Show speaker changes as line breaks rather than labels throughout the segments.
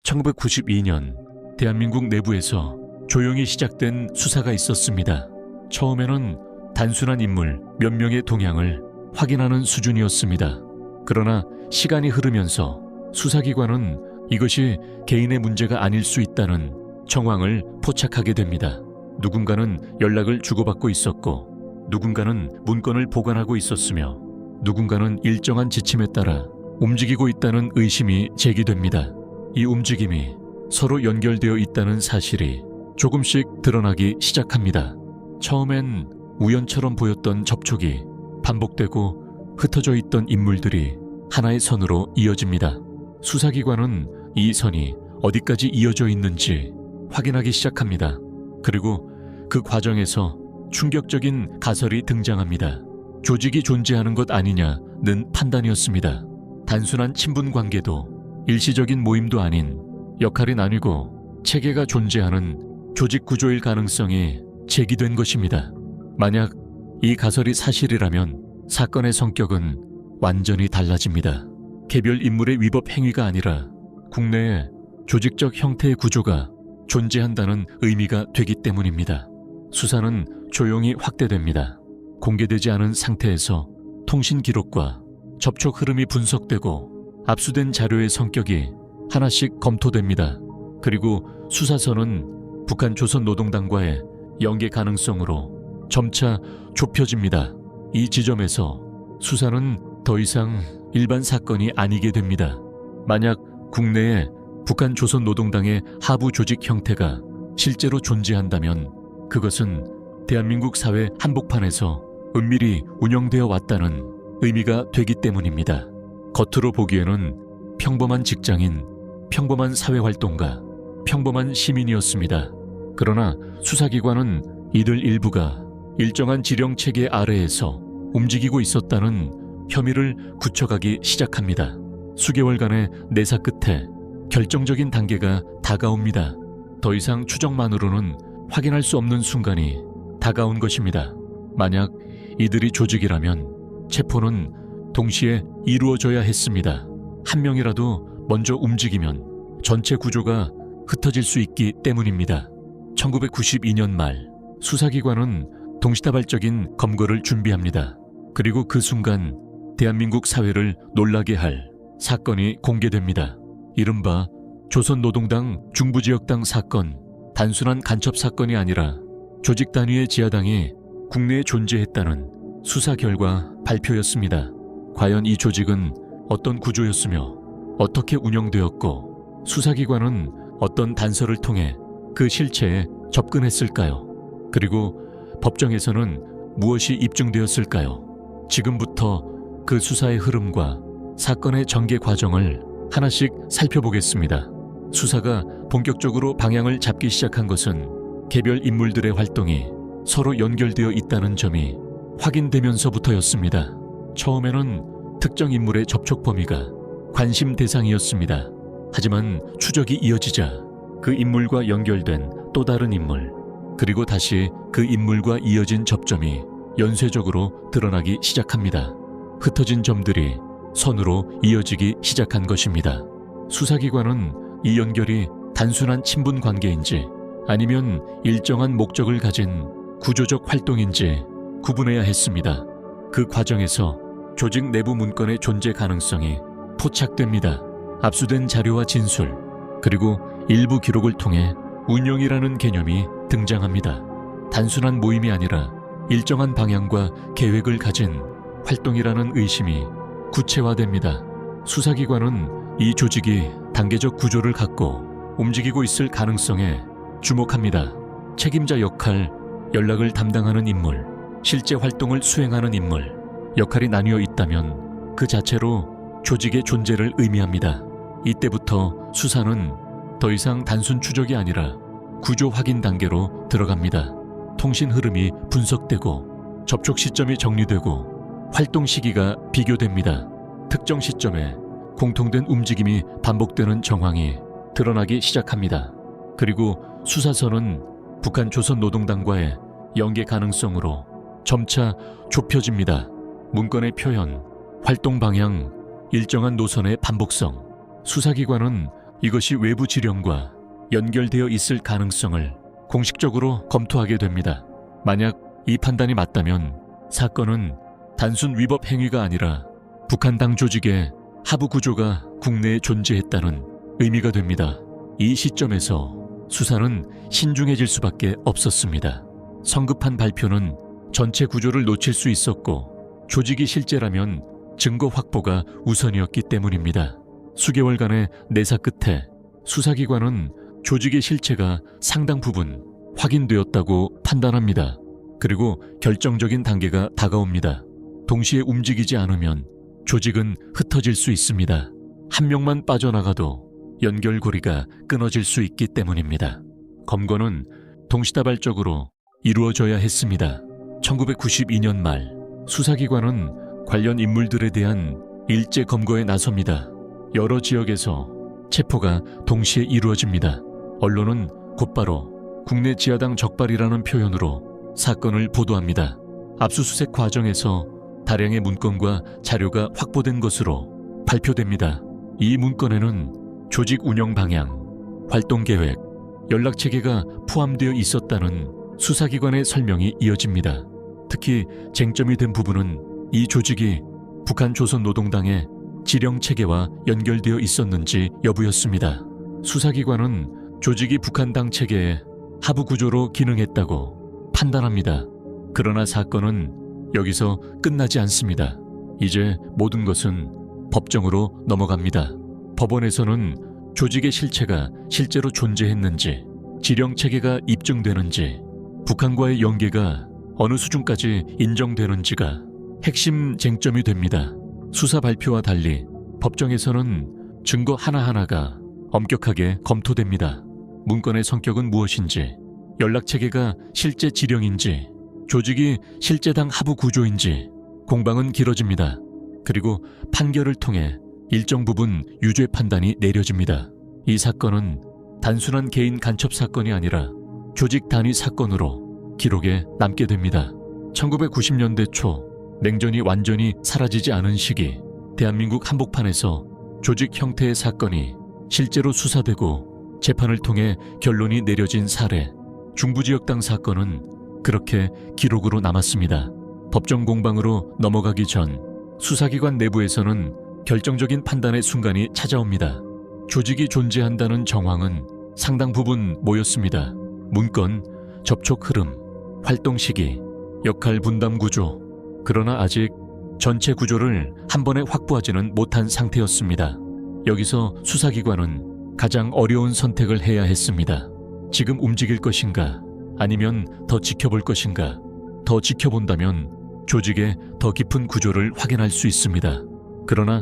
1992년 대한민국 내부에서 조용히 시작된 수사가 있었습니다. 처음에는 단순한 인물 몇 명의 동향을 확인하는 수준이었습니다. 그러나 시간이 흐르면서 수사기관은 이것이 개인의 문제가 아닐 수 있다는 정황을 포착하게 됩니다. 누군가는 연락을 주고받고 있었고, 누군가는 문건을 보관하고 있었으며, 누군가는 일정한 지침에 따라 움직이고 있다는 의심이 제기됩니다. 이 움직임이 서로 연결되어 있다는 사실이 조금씩 드러나기 시작합니다. 처음엔 우연처럼 보였던 접촉이 반복되고 흩어져 있던 인물들이 하나의 선으로 이어집니다. 수사기관은 이 선이 어디까지 이어져 있는지 확인하기 시작합니다. 그리고 그 과정에서 충격적인 가설이 등장합니다. 조직이 존재하는 것 아니냐는 판단이었습니다. 단순한 친분 관계도 일시적인 모임도 아닌 역할이 나뉘고 체계가 존재하는 조직 구조일 가능성이 제기된 것입니다. 만약 이 가설이 사실이라면 사건의 성격은 완전히 달라집니다. 개별 인물의 위법 행위가 아니라 국내에 조직적 형태의 구조가 존재한다는 의미가 되기 때문입니다. 수사는 조용히 확대됩니다. 공개되지 않은 상태에서 통신 기록과 접촉 흐름이 분석되고 압수된 자료의 성격이 하나씩 검토됩니다. 그리고 수사선은 북한 조선노동당과의 연계 가능성으로 점차 좁혀집니다. 이 지점에서 수사는 더 이상 일반 사건이 아니게 됩니다. 만약 국내에 북한 조선노동당의 하부 조직 형태가 실제로 존재한다면 그것은 대한민국 사회 한복판에서 은밀히 운영되어 왔다는 의미가 되기 때문입니다. 겉으로 보기에는 평범한 직장인, 평범한 사회활동가, 평범한 시민이었습니다. 그러나 수사기관은 이들 일부가 일정한 지령체계 아래에서 움직이고 있었다는 혐의를 굳혀가기 시작합니다. 수개월간의 내사 끝에 결정적인 단계가 다가옵니다. 더 이상 추정만으로는 확인할 수 없는 순간이 다가온 것입니다. 만약 이들이 조직이라면 체포는 동시에 이루어져야 했습니다. 한 명이라도 먼저 움직이면 전체 구조가 흩어질 수 있기 때문입니다. 1992년 말 수사기관은 동시다발적인 검거를 준비합니다. 그리고 그 순간 대한민국 사회를 놀라게 할 사건이 공개됩니다. 이른바 조선노동당 중부지역당 사건. 단순한 간첩 사건이 아니라 조직 단위의 지하당이 국내에 존재했다는 수사 결과 발표였습니다. 과연 이 조직은 어떤 구조였으며 어떻게 운영되었고 수사기관은 어떤 단서를 통해 그 실체에 접근했을까요? 그리고 법정에서는 무엇이 입증되었을까요? 지금부터 그 수사의 흐름과 사건의 전개 과정을 하나씩 살펴보겠습니다. 수사가 본격적으로 방향을 잡기 시작한 것은 개별 인물들의 활동이 서로 연결되어 있다는 점이 확인되면서부터였습니다. 처음에는 특정 인물의 접촉 범위가 관심 대상이었습니다. 하지만 추적이 이어지자 그 인물과 연결된 또 다른 인물, 그리고 다시 그 인물과 이어진 접점이 연쇄적으로 드러나기 시작합니다. 흩어진 점들이 선으로 이어지기 시작한 것입니다. 수사기관은 이 연결이 단순한 친분 관계인지 아니면 일정한 목적을 가진 구조적 활동인지 구분해야 했습니다. 그 과정에서 조직 내부 문건의 존재 가능성이 포착됩니다. 압수된 자료와 진술, 그리고 일부 기록을 통해 운용이라는 개념이 등장합니다. 단순한 모임이 아니라 일정한 방향과 계획을 가진 활동이라는 의심이 구체화됩니다. 수사기관은 이 조직이 단계적 구조를 갖고 움직이고 있을 가능성에 주목합니다. 책임자 역할, 연락을 담당하는 인물, 실제 활동을 수행하는 인물, 역할이 나뉘어 있다면 그 자체로 조직의 존재를 의미합니다. 이때부터 수사는 더 이상 단순 추적이 아니라 구조 확인 단계로 들어갑니다. 통신 흐름이 분석되고 접촉 시점이 정리되고 활동 시기가 비교됩니다. 특정 시점에 공통된 움직임이 반복되는 정황이 드러나기 시작합니다. 그리고 수사선은 북한 조선노동당과의 연계 가능성으로 점차 좁혀집니다. 문건의 표현, 활동 방향, 일정한 노선의 반복성. 수사기관은 이것이 외부 지령과 연결되어 있을 가능성을 공식적으로 검토하게 됩니다. 만약 이 판단이 맞다면 사건은 단순 위법 행위가 아니라 북한 당 조직의 하부 구조가 국내에 존재했다는 의미가 됩니다. 이 시점에서 수사는 신중해질 수밖에 없었습니다. 성급한 발표는 전체 구조를 놓칠 수 있었고 조직이 실제라면 증거 확보가 우선이었기 때문입니다. 수개월간의 내사 끝에 수사기관은 조직의 실체가 상당 부분 확인되었다고 판단합니다. 그리고 결정적인 단계가 다가옵니다. 동시에 움직이지 않으면 조직은 흩어질 수 있습니다. 한 명만 빠져나가도 연결고리가 끊어질 수 있기 때문입니다. 검거는 동시다발적으로 이루어져야 했습니다. 1992년 말 수사기관은 관련 인물들에 대한 일제 검거에 나섭니다. 여러 지역에서 체포가 동시에 이루어집니다. 언론은 곧바로 국내 지하당 적발이라는 표현으로 사건을 보도합니다. 압수수색 과정에서 다량의 문건과 자료가 확보된 것으로 발표됩니다. 이 문건에는 조직 운영 방향, 활동 계획, 연락 체계가 포함되어 있었다는 수사기관의 설명이 이어집니다. 특히 쟁점이 된 부분은 이 조직이 북한 조선노동당의 지령 체계와 연결되어 있었는지 여부였습니다. 수사기관은 조직이 북한 당 체계의 하부 구조로 기능했다고 판단합니다. 그러나 사건은 여기서 끝나지 않습니다. 이제 모든 것은 법정으로 넘어갑니다. 법원에서는 조직의 실체가 실제로 존재했는지, 지령 체계가 입증되는지, 북한과의 연계가 어느 수준까지 인정되는지가 핵심 쟁점이 됩니다. 수사 발표와 달리 법정에서는 증거 하나하나가 엄격하게 검토됩니다. 문건의 성격은 무엇인지, 연락체계가 실제 지령인지, 조직이 실제 당 하부 구조인지 공방은 길어집니다. 그리고 판결을 통해 일정 부분 유죄 판단이 내려집니다. 이 사건은 단순한 개인 간첩 사건이 아니라 조직 단위 사건으로 기록에 남게 됩니다. 1990년대 초 냉전이 완전히 사라지지 않은 시기, 대한민국 한복판에서 조직 형태의 사건이 실제로 수사되고 재판을 통해 결론이 내려진 사례, 중부지역당 사건은 그렇게 기록으로 남았습니다. 법정 공방으로 넘어가기 전 수사기관 내부에서는 결정적인 판단의 순간이 찾아옵니다. 조직이 존재한다는 정황은 상당 부분 모였습니다. 문건, 접촉 흐름, 활동 시기, 역할 분담 구조. 그러나 아직 전체 구조를 한 번에 확보하지는 못한 상태였습니다. 여기서 수사기관은 가장 어려운 선택을 해야 했습니다. 지금 움직일 것인가? 아니면 더 지켜볼 것인가? 더 지켜본다면 조직의 더 깊은 구조를 확인할 수 있습니다. 그러나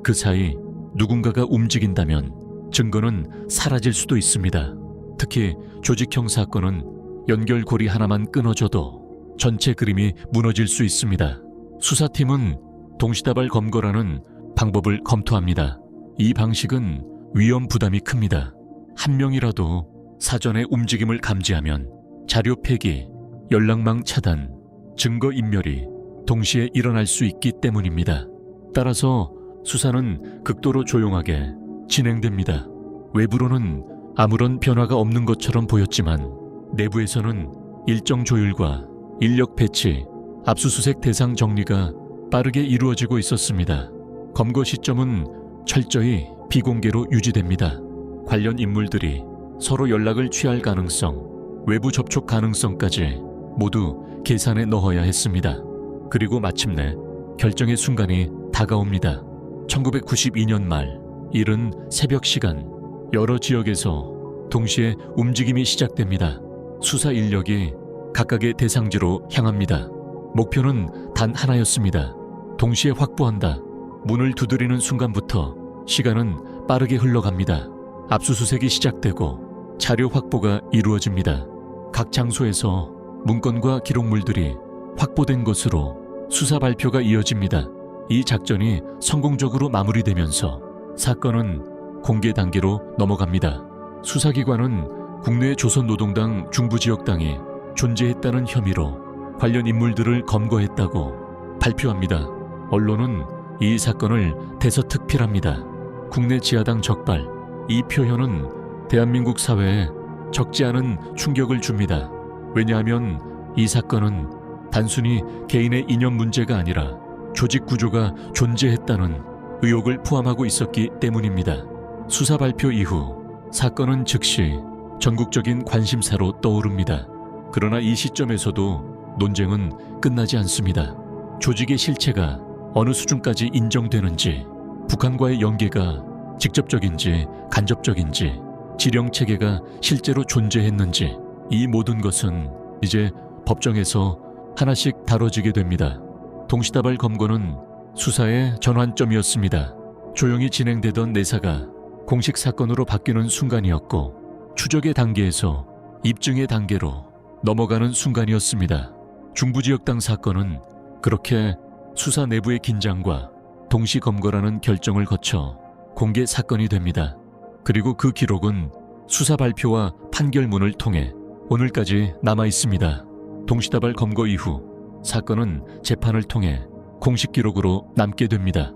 그 사이 누군가가 움직인다면 증거는 사라질 수도 있습니다. 특히 조직형 사건은 연결고리 하나만 끊어져도 전체 그림이 무너질 수 있습니다. 수사팀은 동시다발 검거라는 방법을 검토합니다. 이 방식은 위험 부담이 큽니다. 한 명이라도 사전에 움직임을 감지하면 자료 폐기, 연락망 차단, 증거 인멸이 동시에 일어날 수 있기 때문입니다. 따라서 수사는 극도로 조용하게 진행됩니다. 외부로는 아무런 변화가 없는 것처럼 보였지만 내부에서는 일정 조율과 인력 배치, 압수수색 대상 정리가 빠르게 이루어지고 있었습니다. 검거 시점은 철저히 비공개로 유지됩니다. 관련 인물들이 서로 연락을 취할 가능성, 외부 접촉 가능성까지 모두 계산에 넣어야 했습니다. 그리고 마침내 결정의 순간이 다가옵니다. 1992년 말 이른 새벽 시간, 여러 지역에서 동시에 움직임이 시작됩니다. 수사 인력이 각각의 대상지로 향합니다. 목표는 단 하나였습니다. 동시에 확보한다. 문을 두드리는 순간부터 시간은 빠르게 흘러갑니다. 압수수색이 시작되고 자료 확보가 이루어집니다. 각 장소에서 문건과 기록물들이 확보된 것으로 수사 발표가 이어집니다. 이 작전이 성공적으로 마무리되면서 사건은 공개 단계로 넘어갑니다. 수사기관은 국내 조선노동당 중부지역당이 존재했다는 혐의로 관련 인물들을 검거했다고 발표합니다. 언론은 이 사건을 대서특필합니다. 국내 지하당 적발, 이 표현은 대한민국 사회에 적지 않은 충격을 줍니다. 왜냐하면 이 사건은 단순히 개인의 이념 문제가 아니라 조직 구조가 존재했다는 의혹을 포함하고 있었기 때문입니다. 수사 발표 이후 사건은 즉시 전국적인 관심사로 떠오릅니다. 그러나 이 시점에서도 논쟁은 끝나지 않습니다. 조직의 실체가 어느 수준까지 인정되는지, 북한과의 연계가 직접적인지 간접적인지, 지령 체계가 실제로 존재했는지, 이 모든 것은 이제 법정에서 하나씩 다뤄지게 됩니다. 동시다발 검거는 수사의 전환점이었습니다. 조용히 진행되던 내사가 공식 사건으로 바뀌는 순간이었고, 추적의 단계에서 입증의 단계로 넘어가는 순간이었습니다. 중부지역당 사건은 그렇게 수사 내부의 긴장과 동시 검거라는 결정을 거쳐 공개 사건이 됩니다. 그리고 그 기록은 수사 발표와 판결문을 통해 오늘까지 남아 있습니다. 동시다발 검거 이후 사건은 재판을 통해 공식 기록으로 남게 됩니다.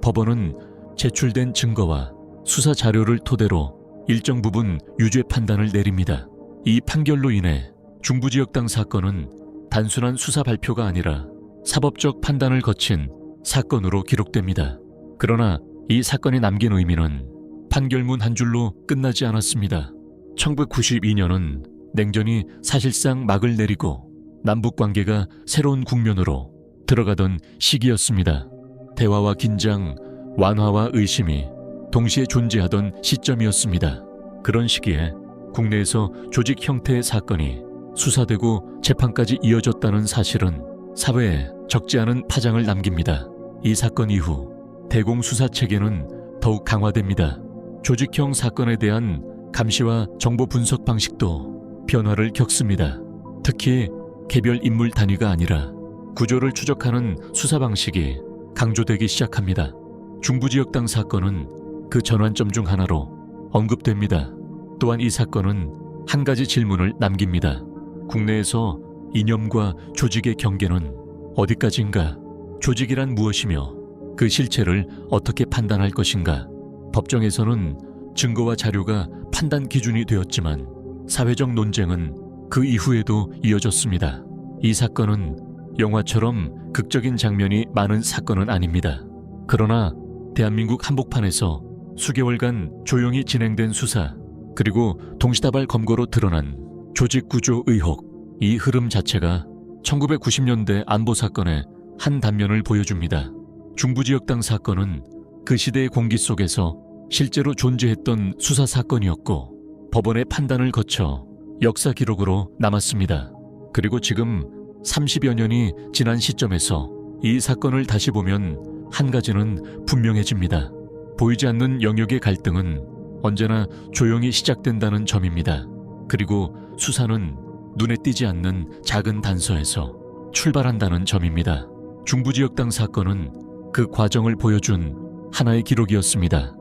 법원은 제출된 증거와 수사 자료를 토대로 일정 부분 유죄 판단을 내립니다. 이 판결로 인해 중부지역당 사건은 단순한 수사 발표가 아니라 사법적 판단을 거친 사건으로 기록됩니다. 그러나 이 사건이 남긴 의미는 판결문 한 줄로 끝나지 않았습니다. 1992년은 냉전이 사실상 막을 내리고 남북 관계가 새로운 국면으로 들어가던 시기였습니다. 대화와 긴장, 완화와 의심이 동시에 존재하던 시점이었습니다. 그런 시기에 국내에서 조직 형태의 사건이 수사되고 재판까지 이어졌다는 사실은 사회에 적지 않은 파장을 남깁니다. 이 사건 이후 대공수사체계는 더욱 강화됩니다. 조직형 사건에 대한 감시와 정보 분석 방식도 변화를 겪습니다. 특히 개별 인물 단위가 아니라 구조를 추적하는 수사 방식이 강조되기 시작합니다. 중부지역당 사건은 그 전환점 중 하나로 언급됩니다. 또한 이 사건은 한 가지 질문을 남깁니다. 국내에서 이념과 조직의 경계는 어디까지인가? 조직이란 무엇이며 그 실체를 어떻게 판단할 것인가? 법정에서는 증거와 자료가 판단 기준이 되었지만 사회적 논쟁은 그 이후에도 이어졌습니다. 이 사건은 영화처럼 극적인 장면이 많은 사건은 아닙니다. 그러나 대한민국 한복판에서 수개월간 조용히 진행된 수사, 그리고 동시다발 검거로 드러난 조직 구조 의혹, 이 흐름 자체가 1990년대 안보 사건의 한 단면을 보여줍니다. 중부지역당 사건은 그 시대의 공기 속에서 실제로 존재했던 수사 사건이었고 법원의 판단을 거쳐 역사 기록으로 남았습니다. 그리고 지금 30여 년이 지난 시점에서 이 사건을 다시 보면 한 가지는 분명해집니다. 보이지 않는 영역의 갈등은 언제나 조용히 시작된다는 점입니다. 그리고 수사는 눈에 띄지 않는 작은 단서에서 출발한다는 점입니다. 중부지역당 사건은 그 과정을 보여준 하나의 기록이었습니다.